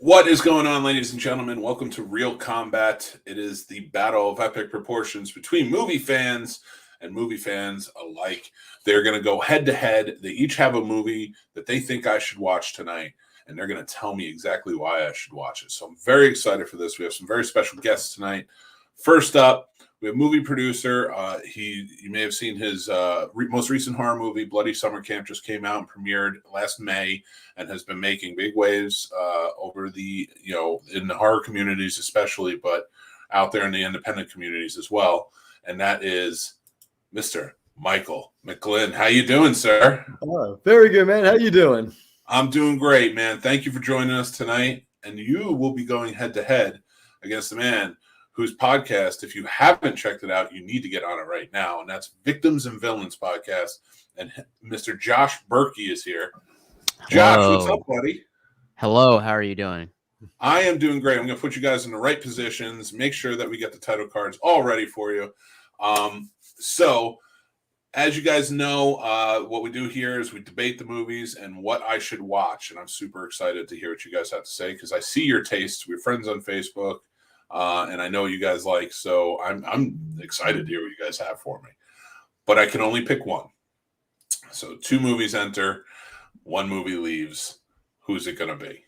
What is going on, ladies and gentlemen? Welcome to Real Combat. It is the battle of epic proportions between movie fans and movie fans alike. They're going to go head to head. They each have a movie that they think I should watch tonight, and they're going to tell me exactly why I should watch it. So I'm very excited for this. We have some very special guests tonight. First up, we have movie producer. You may have seen his most recent horror movie, Bloody Summer Camp, just came out and premiered last May, and has been making big waves over the in the horror communities especially, but out there in the independent communities as well. And that is Mr. Michael McGlynn. How you doing, sir? Oh, very good, man. How you doing? I'm doing great, man. Thank you for joining us tonight. And you will be going head to head against the man whose podcast, if you haven't checked it out, you need to get on it right now. And that's Victims and Villains podcast. And Mr. Josh Burkey is here. Josh, Hello. what's up, buddy? Hello, how are you doing? I am doing great. I'm going to put you guys in the right positions, make sure that we get the title cards all ready for you. So, as you guys know, what we do here is we debate the movies and what I should watch. And I'm super excited to hear what you guys have to say because I see your tastes. We're friends on Facebook. And I know you guys like, so I'm excited to hear what you guys have for me. But I can only pick one. So 2 movies enter, 1 movie leaves. Who's it going to be?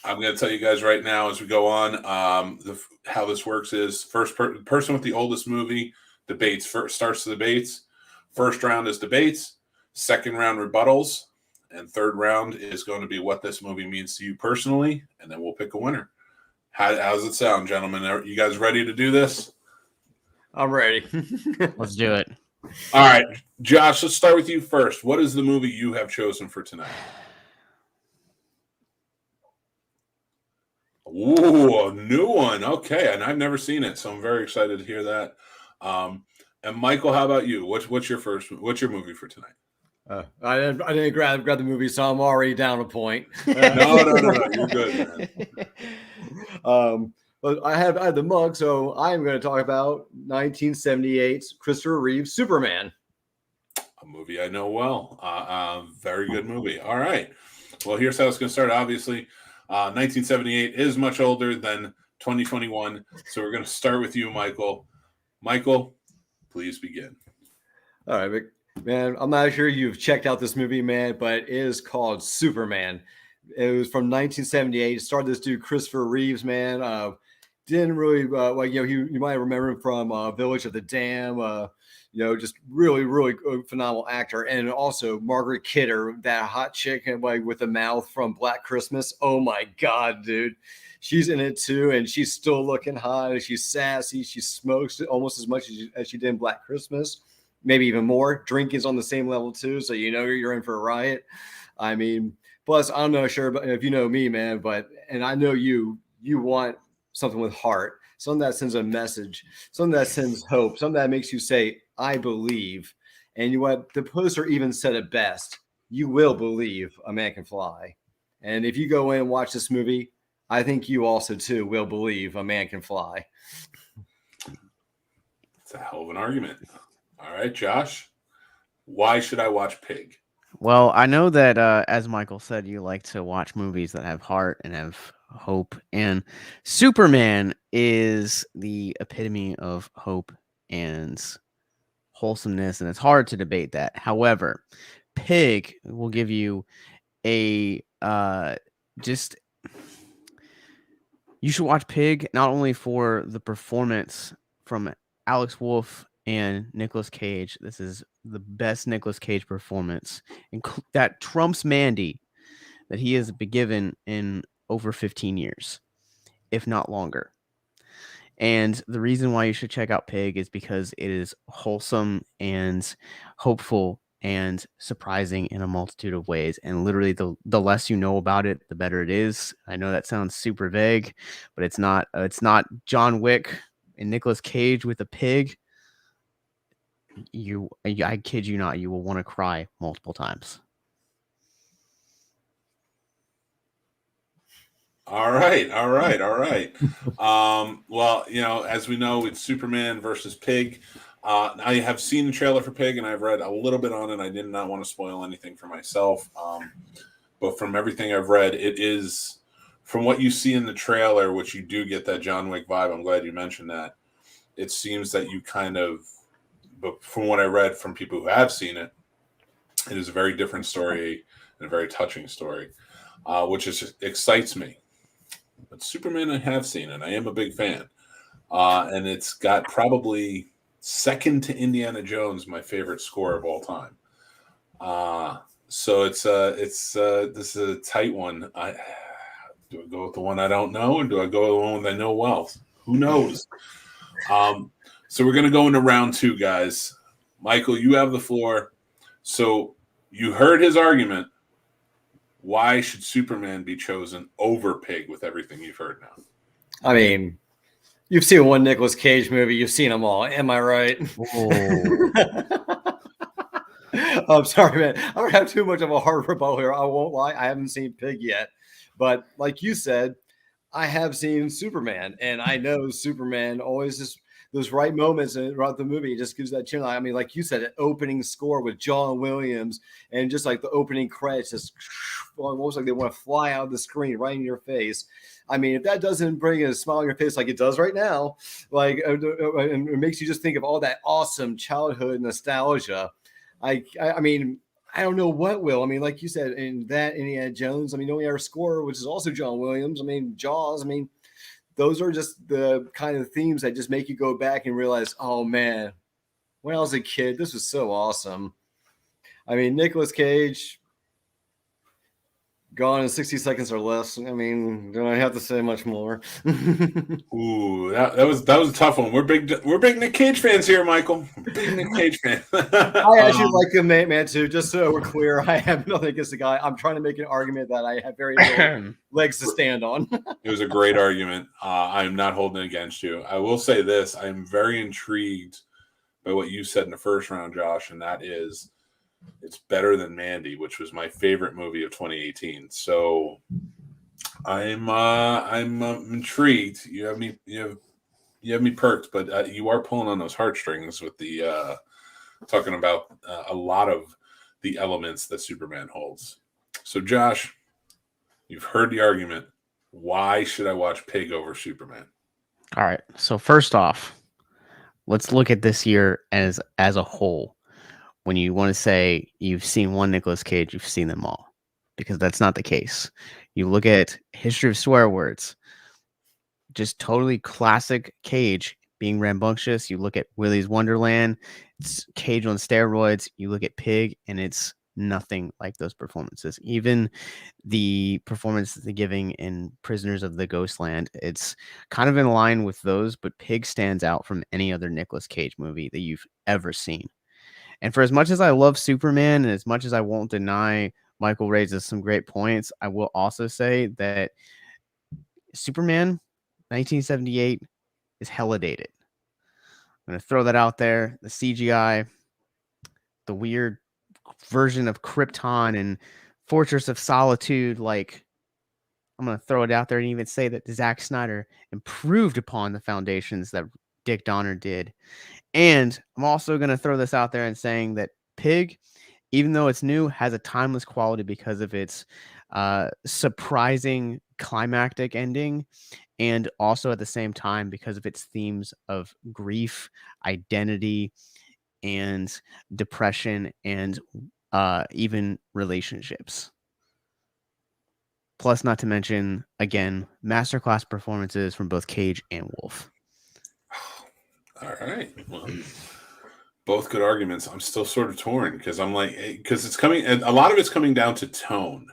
I'm going to tell you guys right now as we go on. How this works is first person with the oldest movie debates starts the debates. First round is debates. Second round rebuttals, and third round is going to be what this movie means to you personally, and then we'll pick a winner. How's it sound, gentlemen? Are you guys ready to do this? I'm ready. Let's do it. All right, Josh, let's start with you first. What is the movie you have chosen for tonight? Ooh, a new one. Okay, and I've never seen it, so I'm very excited to hear that. And Michael, how about you? What's your movie for tonight? I didn't grab the movie, so I'm already down a point. No, you're good, man. But I have the mug, so I'm going to talk about 1978's Christopher Reeve's Superman. A movie I know well. Very good movie. All right. Well, here's how it's going to start. Obviously, 1978 is much older than 2021, so we're going to start with you, Michael. Michael, please begin. All right, man. I'm not sure you've checked out this movie, man, but it is called Superman. It was from 1978. It starred this dude Christopher Reeves, man. Didn't really you might remember him from Village of the Dam. Just really phenomenal actor, and also Margaret Kidder, that hot chick with the mouth from Black Christmas. Oh my God, dude, she's in it too, and she's still looking hot. She's sassy. She smokes almost as much as she did in Black Christmas, maybe even more. Drinking's on the same level too, so you're in for a riot. I mean. Plus, I'm not sure if you know me, man, and I know you want something with heart, something that sends a message, something that sends hope, something that makes you say, I believe. And the poster even said it best. You will believe a man can fly. And if you go in and watch this movie, I think you also, too, will believe a man can fly. It's a hell of an argument. All right, Josh, why should I watch Pig? Well, I know that, as Michael said, you like to watch movies that have heart and have hope. And Superman is the epitome of hope and wholesomeness, and it's hard to debate that. However, Pig will give you you should watch Pig not only for the performance from Alex Wolff and Nicolas Cage. This is the best Nicolas Cage performance that trumps Mandy that he has been given in over 15 years, if not longer. And the reason why you should check out Pig is because it is wholesome and hopeful and surprising in a multitude of ways. And literally the less you know about it, the better it is. I know that sounds super vague, but it's not John Wick and Nicolas Cage with a pig. I kid you not, you will want to cry multiple times. All right. Well, as we know, it's Superman versus Pig. I have seen the trailer for Pig, and I've read a little bit on it. I did not want to spoil anything for myself. But from everything I've read, it is from what you see in the trailer, which you do get that John Wick vibe. I'm glad you mentioned that. It seems that you kind of, but from what I read from people who have seen it, it is a very different story and a very touching story, which excites me. But Superman, I have seen it. I am a big fan. And it's got probably second to Indiana Jones, my favorite score of all time. So this is a tight one. Do I go with the one I don't know, or do I go with the one that I know well? Who knows? So we're gonna go into round 2, guys. Michael, you have the floor. So you heard his argument. Why should Superman be chosen over Pig with everything you've heard now? I mean, you've seen one Nicolas Cage movie. You've seen them all. Am I right? I'm sorry, man. I don't have too much of a hard rebuttal here. I won't lie. I haven't seen Pig yet. But like you said, I have seen Superman. And I know Superman always just those right moments throughout the movie. It just gives that chin. I mean, like you said, an opening score with John Williams and just like the opening credits, just almost like they want to fly out of the screen right in your face. I mean, if that doesn't bring a smile on your face like it does right now, like and it makes you just think of all that awesome childhood nostalgia. I mean, I don't know what will. I mean, like you said, in that Indiana Jones, I mean, the only other score, which is also John Williams. I mean, Jaws. I mean, those are just the kind of themes that just make you go back and realize, oh man, when I was a kid, this was so awesome. I mean, Nicolas Cage, gone in 60 seconds or less. I mean, do I have to say much more? Ooh, that was a tough one. We're big Nick Cage fans here, Michael. Big Nick Cage fan. I actually like him, man, too. Just so we're clear, I have nothing against the guy. I'm trying to make an argument that I have very little legs to stand on. It was a great argument. I'm not holding it against you. I will say this: I'm very intrigued by what you said in the first round, Josh, and that is, it's better than Mandy, which was my favorite movie of 2018. So I'm intrigued. You have me perked, but you are pulling on those heartstrings with the talking about a lot of the elements that Superman holds. So Josh, you've heard the argument. Why should I watch Pig over Superman? All right. So first off, let's look at this year as a whole. When you want to say you've seen one Nicolas Cage, you've seen them all, because that's not the case. You look at History of Swear Words, just totally classic Cage being rambunctious. You look at Willy's Wonderland, it's Cage on steroids. You look at Pig, and it's nothing like those performances. Even the performance they're giving in Prisoners of the Ghostland, it's kind of in line with those, but Pig stands out from any other Nicolas Cage movie that you've ever seen. And for as much as I love Superman and as much as I won't deny Michael raises some great points, I will also say that Superman 1978 is hella dated. I'm going to throw that out there. The CGI, the weird version of Krypton and Fortress of Solitude, like, I'm going to throw it out there and even say that Zack Snyder improved upon the foundations that Dick Donner did. And I'm also going to throw this out there and saying that Pig, even though it's new, has a timeless quality because of its surprising climactic ending, and also at the same time because of its themes of grief, identity, and depression, and even relationships. Plus, not to mention, again, masterclass performances from both Cage and Wolf. All right. Well, both good arguments. I'm still sort of torn because I'm like, because it's coming, and a lot of it's coming down to tone.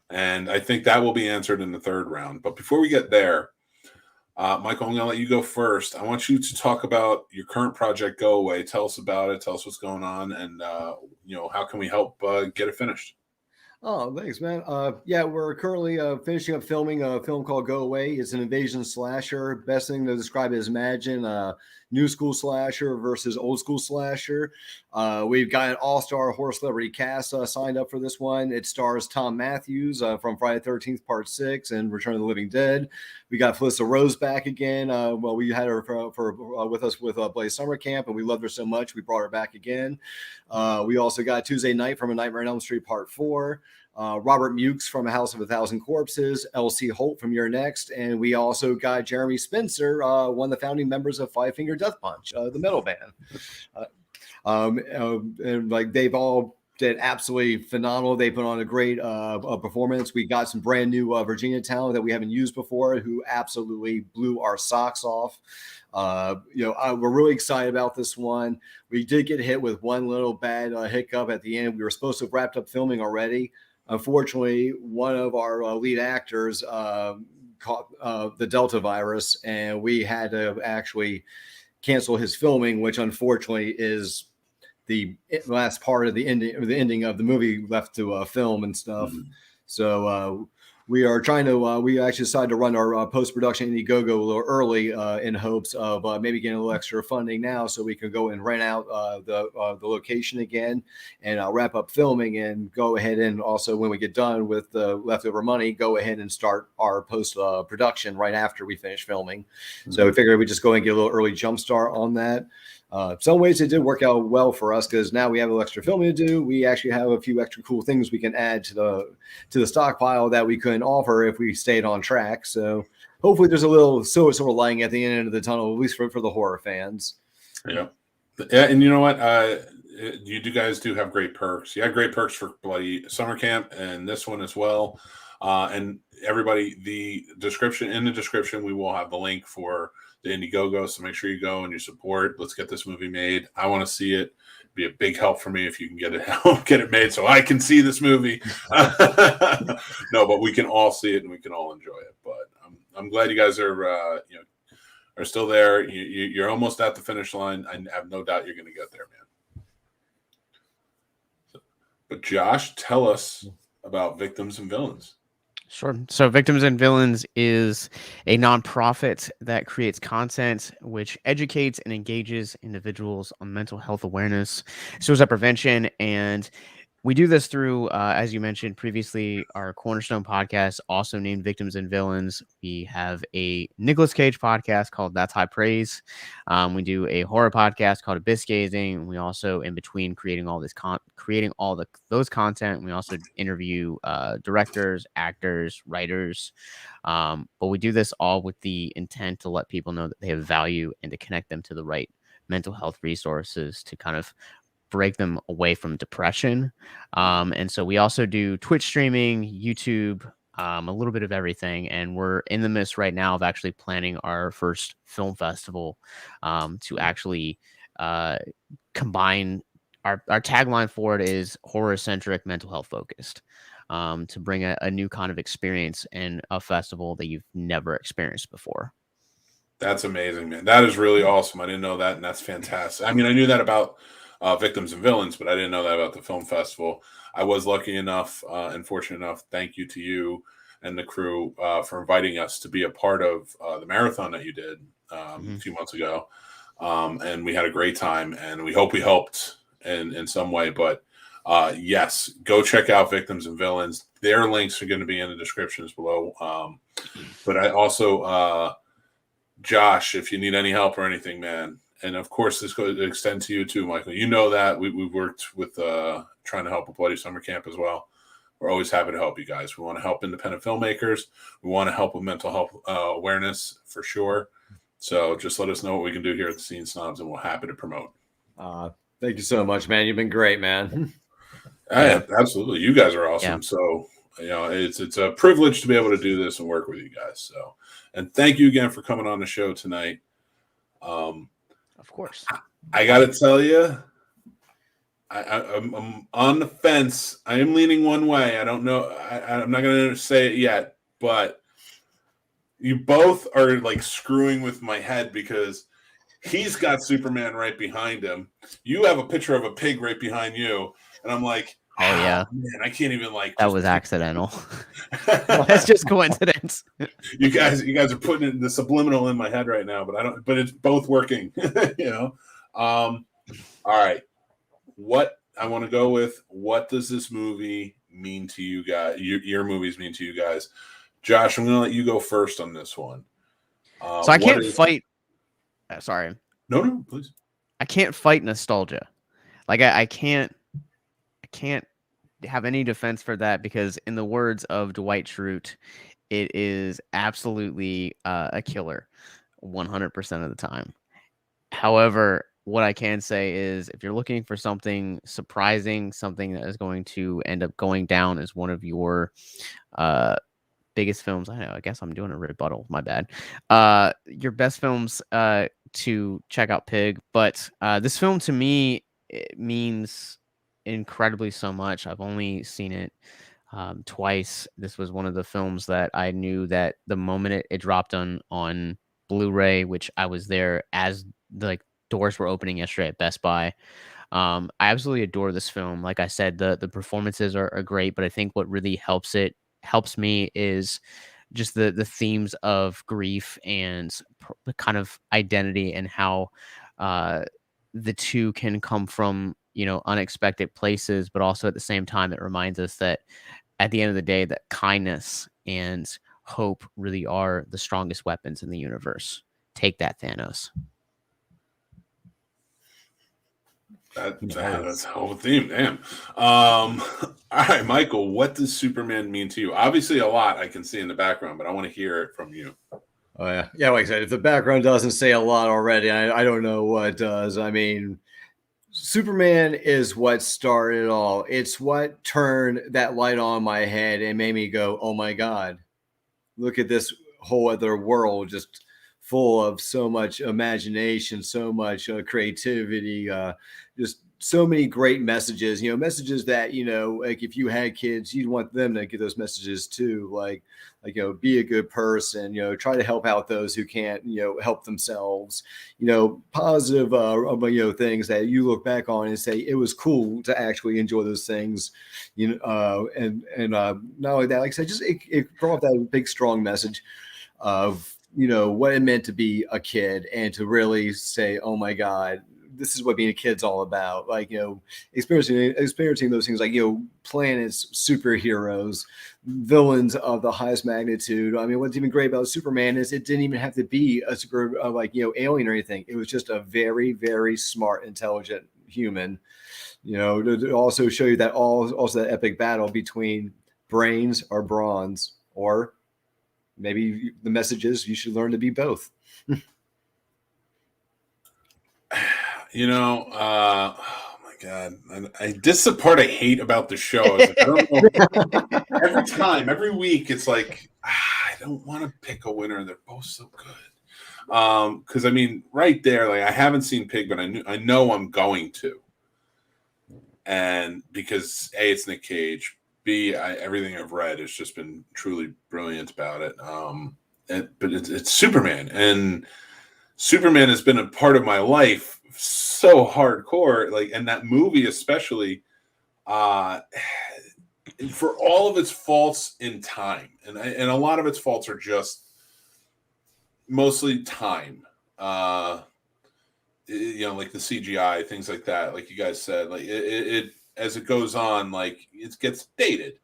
And I think that will be answered in the third round. But before we get there, Michael, I'm going to let you go first. I want you to talk about your current project, Go Away. Tell us about it. Tell us what's going on. And, how can we help get it finished? Oh, thanks, man. Yeah, we're currently finishing up filming a film called Go Away. It's an invasion slasher. Best thing to describe it is imagine new school slasher versus old school slasher. We've got an all-star horror celebrity cast signed up for this one. It stars Tom Matthews from Friday the 13th Part 6 and Return of the Living Dead. We got Felissa Rose back again. Well, we had her for with us with Blaze Summer Camp, and we loved her so much we brought her back again. We also got Tuesday Night from A Nightmare on Elm Street Part 4. Robert Mukes from A House of a Thousand Corpses, L.C. Holt from Your Next, and we also got Jeremy Spencer, one of the founding members of Five Finger Death Punch, the metal band. And like they've all did absolutely phenomenal. They put on a great performance. We got some brand new Virginia talent that we haven't used before, who absolutely blew our socks off. We're really excited about this one. We did get hit with one little bad hiccup at the end. We were supposed to have wrapped up filming already. Unfortunately, one of our lead actors caught the Delta virus, and we had to actually cancel his filming, which unfortunately is the last part of the ending of the movie left to film and stuff. Mm-hmm. So we are trying to, we actually decided to run our post-production Indiegogo a little early in hopes of maybe getting a little extra funding now so we can go and rent out the location again and wrap up filming and go ahead and also when we get done with the leftover money, go ahead and start our post-production right after we finish filming. Mm-hmm. So we figured we'd just go and get a little early jump start on that. Some ways it did work out well for us because now we have a little extra filming to do. We actually have a few extra cool things we can add to the stockpile that we couldn't offer if we stayed on track. So hopefully there's a little silver lining at the end of the tunnel, at least for the horror fans. Yeah. And you know what? You guys do have great perks. You had great perks for Bloody Summer Camp and this one as well. And everybody, in the description, we will have the link for the Indiegogo, so make sure you go and you support. Let's get this movie made. I want to see it. It'd be a big help for me if you can get it made so I can see this movie. No, but we can all see it and we can all enjoy it. But I'm glad you guys are still there. You're almost at the finish line. I have no doubt you're going to get there, man. But Josh, tell us about Victims and Villains. Sure. So Victims and Villains is a nonprofit that creates content which educates and engages individuals on mental health awareness, suicide prevention, and we do this through, as you mentioned previously, our Cornerstone podcast, also named Victims and Villains. We have a Nicolas Cage podcast called That's High Praise. We do a horror podcast called Abyss Gazing. We also, in between creating all this those content, we also interview directors, actors, writers. But we do this all with the intent to let people know that they have value and to connect them to the right mental health resources to kind of break them away from depression. And so we also do Twitch streaming, YouTube, a little bit of everything. And we're in the midst right now of actually planning our first film festival to actually combine our tagline for it is horror-centric, mental health focused, to bring a new kind of experience in a festival that you've never experienced before. That's amazing, man. That is really awesome. I didn't know that, and that's fantastic. I mean, I knew that about Victims and Villains, but I didn't know that about the film festival. I was lucky enough and fortunate enough. Thank you to you and the crew for inviting us to be a part of the marathon that you did a few months ago. And we had a great time, and we hope we helped in some way. But yes, go check out Victims and Villains. Their links are going to be in the descriptions below. But I also, Josh, if you need any help or anything, man, and of course, this goes to extend to you too, Michael. You know that we've worked with trying to help with Bloody Summer Camp as well. We're always happy to help you guys. We want to help independent filmmakers. We want to help with mental health awareness for sure. So just let us know what we can do here at the Scene Snobs, and we're happy to promote. Thank you so much, man. You've been great, man. Absolutely. You guys are awesome. Yeah. So, it's a privilege to be able to do this and work with you guys. So, and thank you again for coming on the show tonight. Of course. I got to tell you, I'm on the fence. I am leaning one way. I don't know. I'm not going to say it yet, but you both are like screwing with my head because he's got Superman right behind him. You have a picture of a pig right behind you. And I'm like, oh yeah, man, I can't even like. That was accidental. That's just coincidence. You guys are putting it in the subliminal in my head right now, but I don't. But it's both working. All right. What I want to go with? What does this movie mean to you guys? Your movies mean to you guys? Josh, I'm going to let you go first on this one. So I can't fight. Sorry. No, please. I can't fight nostalgia. Like I can't have any defense for that because, in the words of Dwight Schrute, it is absolutely a killer 100% of the time. However, what I can say is if you're looking for something surprising, something that is going to end up going down as one of your biggest films, I know, I guess I'm doing a rebuttal, my bad. Your best films to check out Pig, but this film to me it means incredibly so much. I've only seen it twice. This was one of the films that I knew that the moment it dropped on Blu-ray, which I was there as the doors were opening yesterday at Best Buy. I absolutely adore this film. Like I said, the performances are great, but I think what really helps me is just the themes of grief and the kind of identity and how the two can come from unexpected places, but also at the same time it reminds us that at the end of the day that kindness and hope really are the strongest weapons in the universe. Take that, Thanos. That's the whole theme. Damn. All right, Michael, what does Superman mean to you? Obviously a lot I can see in the background, but I want to hear it from you. Oh yeah. Yeah, like I said, if the background doesn't say a lot already, I don't know what does. I mean, Superman is what started it all. It's what turned that light on my head and made me go, oh my God, look at this whole other world just full of so much imagination, so much creativity, just so many great messages, messages that, like if you had kids, you'd want them to get those messages too. Like, be a good person, try to help out those who can't, help themselves, positive, things that you look back on and say, it was cool to actually enjoy those things, and not only that, like I said, just it brought that big, strong message of, what it meant to be a kid and to really say, oh my God, this is what being a kid's all about. Like, experiencing those things like, planets, superheroes, villains of the highest magnitude. I mean, what's even great about Superman is it didn't even have to be a super, alien or anything. It was just a very, very smart, intelligent human, to also show you that also that epic battle between brains or bronze, or maybe the message is you should learn to be both. Oh my God. This is the part I hate about the show. Is I don't know, every week, it's like, I don't want to pick a winner. They're both so good. Because I mean, right there, like I haven't seen Pig, but I know I'm going to. And because A, it's Nick Cage. B, everything I've read has just been truly brilliant about it. But it's Superman, and Superman has been a part of my life so hardcore, like, and that movie especially, for all of its faults in time, and a lot of its faults are just mostly time, like the CGI, things like that, like you guys said, like it as it goes on, like it gets dated.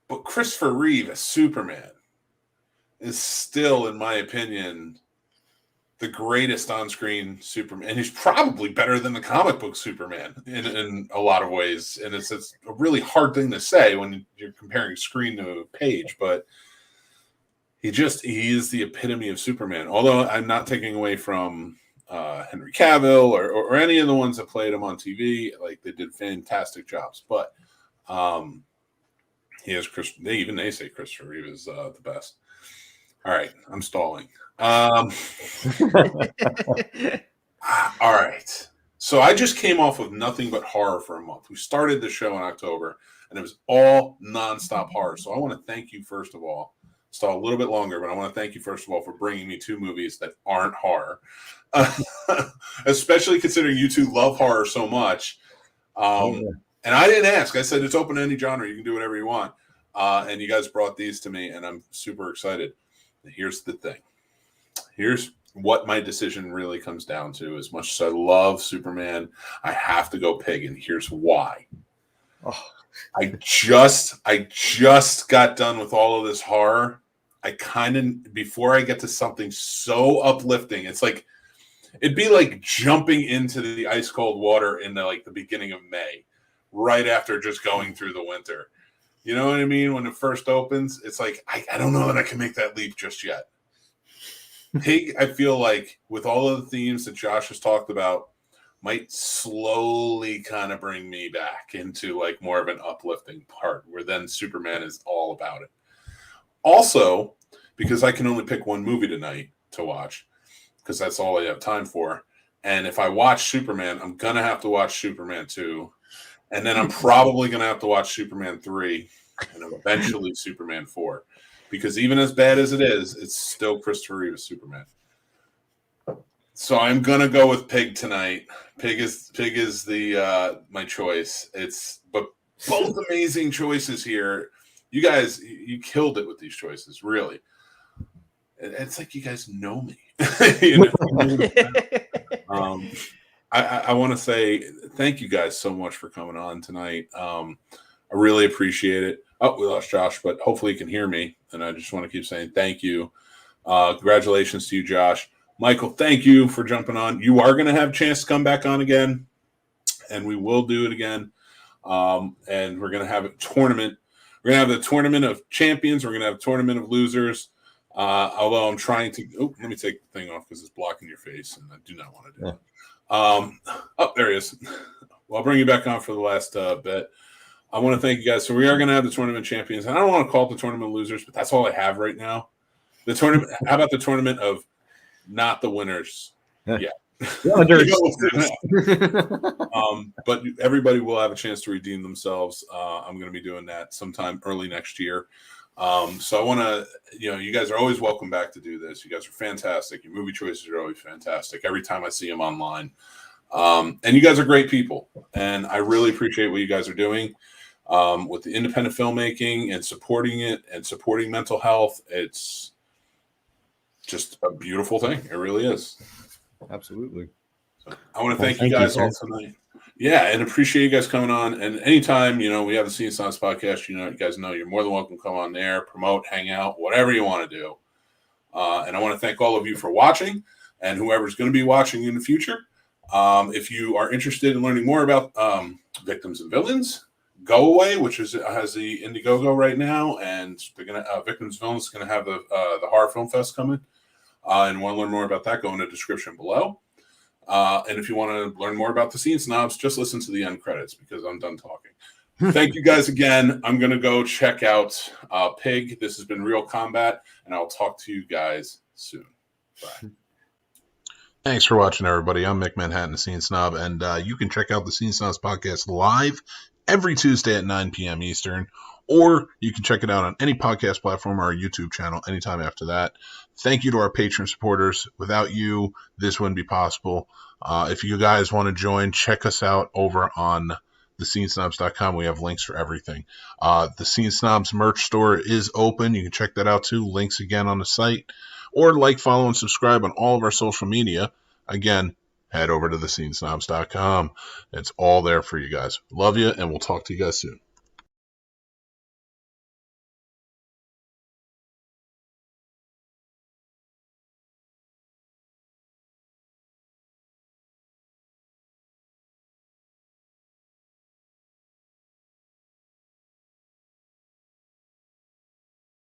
But Christopher Reeve as Superman is still, in my opinion, the greatest on-screen Superman, and he's probably better than the comic book Superman in a lot of ways. And it's a really hard thing to say when you're comparing screen to a page, but he is the epitome of Superman. Although I'm not taking away from Henry Cavill or any of the ones that played him on TV, like they did fantastic jobs. But he has they say Christopher Reeve is the best. All right, I'm stalling. All right. So I just came off of nothing but horror for a month. We started the show in October, and it was all nonstop horror. So I want to thank you, first of all. Stall a little bit longer, but I want to thank you, first of all, for bringing me two movies that aren't horror, especially considering you two love horror so much. And I didn't ask. I said it's open to any genre. You can do whatever you want. And you guys brought these to me, and I'm super excited. Here's the thing. Here's what my decision really comes down to. As much as I love Superman, I have to go Pig, and here's why. Oh. I just got done with all of this horror. I kind of, before I get to something so uplifting, it's like, it'd be like jumping into the ice cold water in the beginning of May, right after just going through the winter. You know what I mean? When it first opens, it's like, I don't know that I can make that leap just yet. Pig, I feel like, with all of the themes that Josh has talked about, might slowly kind of bring me back into like more of an uplifting part where then Superman is all about it. Also, because I can only pick one movie tonight to watch, because that's all I have time for. And if I watch Superman, I'm going to have to watch Superman 2. And then I'm probably going to have to watch Superman 3 and then eventually Superman 4. Because even as bad as it is, it's still Christopher Reeve's Superman. So I'm going to go with Pig tonight. Pig is the my choice. But both amazing choices here. You guys, you killed it with these choices, really. It's like you guys know me. You know? I want to say thank you guys so much for coming on tonight. I really appreciate it. Oh, we lost Josh, but hopefully he can hear me. And I just want to keep saying thank you. Congratulations to you, Josh. Michael, thank you for jumping on. You are going to have a chance to come back on again, and we will do it again. And we're going to have a tournament. We're going to have the tournament of champions. We're going to have a tournament of losers. Although I'm trying to let me take the thing off because it's blocking your face, and I do not want to do it. There he is. Well, I'll bring you back on for the last bit. I want to thank you guys. So we are going to have the tournament champions, and I don't want to call it the tournament losers, but that's all I have right now. The tournament. How about the tournament of not the winners? Yeah. But everybody will have a chance to redeem themselves. I'm going to be doing that sometime early next year. So I want to, you guys are always welcome back to do this. You guys are fantastic. Your movie choices are always fantastic. Every time I see them online. And you guys are great people. And I really appreciate what you guys are doing with the independent filmmaking and supporting it and supporting mental health. It's just a beautiful thing. It really is. Absolutely. So I want to thank you guys all tonight. Yeah, and appreciate you guys coming on. And anytime, we have the Scene Snobs podcast, you guys know you're more than welcome to come on there, promote, hang out, whatever you want to do. And I want to thank all of you for watching and whoever's going to be watching in the future. If you are interested in learning more about Victims and Villains, Go Away, which has the Indiegogo right now, and they're going to Victims and Villains is going to have the Horror Film Fest coming. And want to learn more about that, go in the description below. And if you want to learn more about the Scene Snobs, just listen to the end credits because I'm done talking. Thank you guys again. I'm going to go check out Pig. This has been Real Combat, and I'll talk to you guys soon. Bye. Thanks for watching, everybody. I'm Mick Manhattan, the Scene Snob, and you can check out the Scene Snobs podcast live every Tuesday at 9 p.m. Eastern, or you can check it out on any podcast platform or our YouTube channel anytime after that. Thank you to our Patreon supporters. Without you, this wouldn't be possible. If you guys want to join, check us out over on thescenesnobs.com. We have links for everything. The Scene Snobs merch store is open. You can check that out too. Links again on the site. Or like, follow, and subscribe on all of our social media. Again, head over to thescenesnobs.com. It's all there for you guys. Love you, and we'll talk to you guys soon.